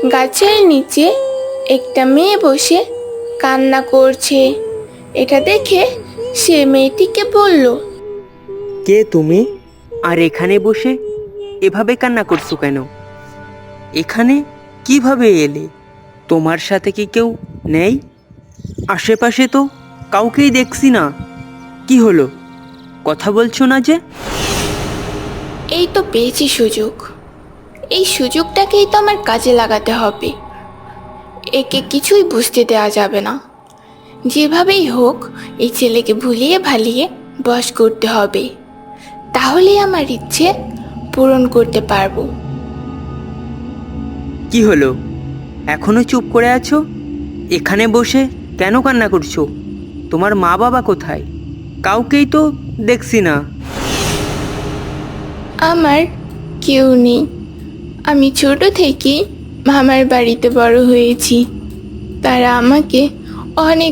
গাছের নিচে একটা মেয়ে বসে কান্না করছে। এটা দেখে সে মেয়েটিকে বলল, কে তুমি? আর এখানে বসে এভাবে কান্না করছো কেন? এখানে কিভাবে এলে? তোমার সাথে কি কেউ নেই? আশেপাশে তো কাউকেই দেখছি না। কি হলো, কথা বলছো না যে? এই তো পেয়েছি সুযোগ। এই সুযোগটাকেই তো আমার কাজে লাগাতে হবে। একে কিছুই বুঝতে দেওয়া যাবে না। যেভাবেই হোক এই ছেলেকে ভুলিয়ে ভালিয়ে বশ করতে হবে। তাহলেই আমার ইচ্ছে পূরণ করতে পারবো। কি হলো, এখনো চুপ করে আছো? এখানে বসে কেন কান্না করছো? তোমার মা বাবা কোথায়? কাউকেই তো দেখছি না। আমার কেউ নেই। আমি ছোট থেকে মামার বাড়িতে বড় হয়েছি। তারা আমাকে অনেক